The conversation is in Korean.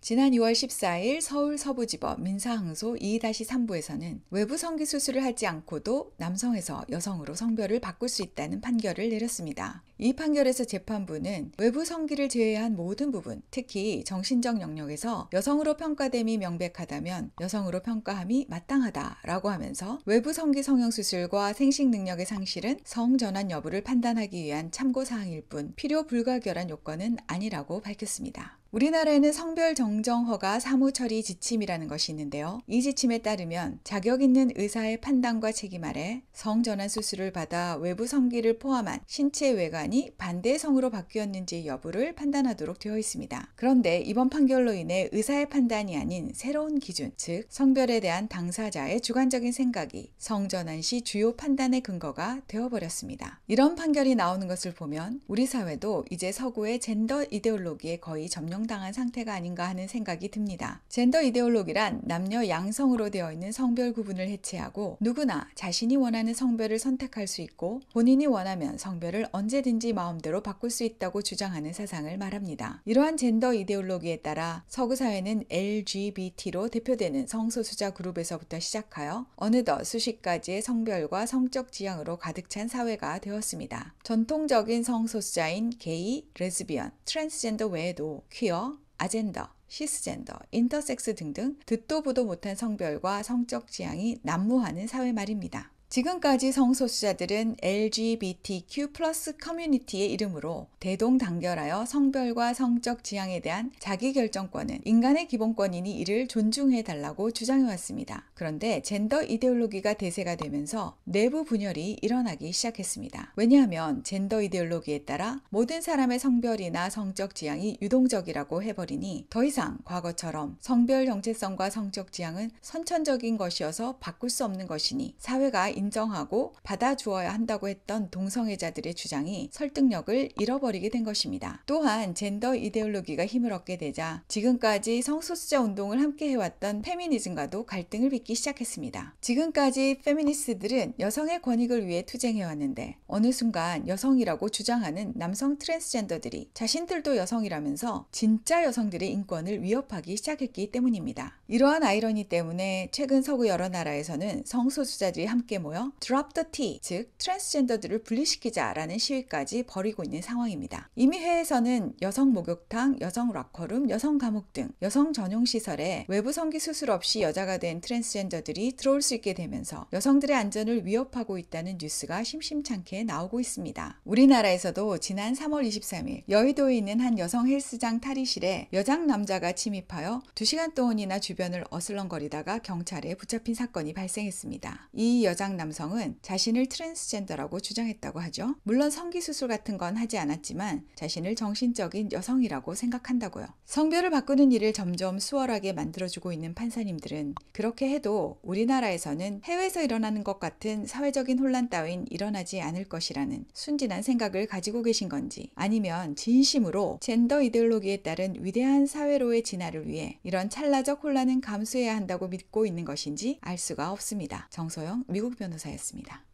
지난 2월 14일 서울 서부지법 민사항소 2-3부에서는 외부 성기 수술을 하지 않고도 남성에서 여성으로 성별을 바꿀 수 있다는 판결을 내렸습니다. 이 판결에서 재판부는 외부 성기를 제외한 모든 부분, 특히 정신적 영역에서 여성으로 평가됨이 명백하다면 여성으로 평가함이 마땅하다라고 하면서 외부 성기 성형수술과 생식 능력의 상실은 성전환 여부를 판단하기 위한 참고사항일 뿐 필요 불가결한 요건은 아니라고 밝혔습니다. 우리나라에는 성별 정정 허가 사무 처리 지침이라는 것이 있는데요. 이 지침에 따르면 자격 있는 의사의 판단과 책임 아래 성전환 수술을 받아 외부 성기를 포함한 신체 외관이 반대의 성으로 바뀌었는지 여부를 판단하도록 되어 있습니다. 그런데 이번 판결로 인해 의사의 판단이 아닌 새로운 기준, 즉 성별에 대한 당사자의 주관적인 생각이 성전환 시 주요 판단의 근거가 되어버렸습니다. 이런 판결이 나오는 것을 보면 우리 사회도 이제 서구의 젠더 이데올로기에 거의 당한 상태가 아닌가 하는 생각이 듭니다. 젠더 이데올로기란 남녀 양성으로 되어 있는 성별 구분을 해체하고 누구나 자신이 원하는 성별을 선택할 수 있고 본인이 원하면 성별을 언제든지 마음대로 바꿀 수 있다고 주장하는 사상을 말합니다. 이러한 젠더 이데올로기에 따라 서구 사회는 LGBT로 대표되는 성소수자 그룹에서부터 시작하여 어느덧 수십 가지의 성별과 성적 지향으로 가득 찬 사회가 되었습니다. 전통적인 성소수자인 게이, 레즈비언, 트랜스젠더 외에도 퀴어, 아젠더, 시스젠더, 인터섹스 등등 듣도 보도 못한 성별과 성적 지향이 난무하는 사회 말입니다. 지금까지 성소수자들은 LGBTQ+ 커뮤니티의 이름으로 대동단결하여 성별과 성적 지향에 대한 자기결정권은 인간의 기본권이니 이를 존중해달라고 주장해왔습니다. 그런데 젠더 이데올로기가 대세가 되면서 내부 분열이 일어나기 시작했습니다. 왜냐하면 젠더 이데올로기에 따라 모든 사람의 성별이나 성적 지향이 유동적이라고 해버리니 더 이상 과거처럼 성별 정체성과 성적 지향은 선천적인 것이어서 바꿀 수 없는 것이니 사회가 인정하고 받아주어야 한다고 했던 동성애자들의 주장이 설득력을 잃어버리게 된 것입니다. 또한 젠더 이데올로기가 힘을 얻게 되자 지금까지 성소수자 운동을 함께 해왔던 페미니즘과도 갈등을 빚기 시작했습니다. 지금까지 페미니스트들은 여성의 권익을 위해 투쟁해왔는데 어느 순간 여성이라고 주장하는 남성 트랜스젠더들이 자신들도 여성이라면서 진짜 여성들의 인권을 위협하기 시작했기 때문입니다. 이러한 아이러니 때문에 최근 서구 여러 나라에서는 성소수자들이 함께 모여 Drop the T, 즉 트랜스젠더들을 분리시키자라는 시위까지 벌이고 있는 상황입니다. 이미 해외에서는 여성 목욕탕, 여성 락커룸, 여성 감옥 등 여성 전용 시설에 외부 성기 수술 없이 여자가 된 트랜스젠더들이 들어올 수 있게 되면서 여성들의 안전을 위협하고 있다는 뉴스가 심심찮게 나오고 있습니다. 우리나라에서도 지난 3월 23일 여의도에 있는 한 여성 헬스장 탈의실에 여장 남자가 침입하여 2시간 동안이나 주변을 어슬렁거리다가 경찰에 붙잡힌 사건이 발생했습니다. 이 여장 남성은 자신을 트랜스젠더라고 주장했다고 하죠. 물론 성기수술 같은 건 하지 않았지만 자신을 정신적인 여성이라고 생각한다고요. 성별을 바꾸는 일을 점점 수월하게 만들어주고 있는 판사님들은 그렇게 해도 우리나라에서는 해외에서 일어나는 것 같은 사회적인 혼란 따윈 일어나지 않을 것이라는 순진한 생각을 가지고 계신 건지 아니면 진심으로 젠더 이데올로기에 따른 위대한 사회로의 진화를 위해 이런 찰나적 혼란은 감수해야 한다고 믿고 있는 것인지 알 수가 없습니다. 정소영 미국 변호사였습니다.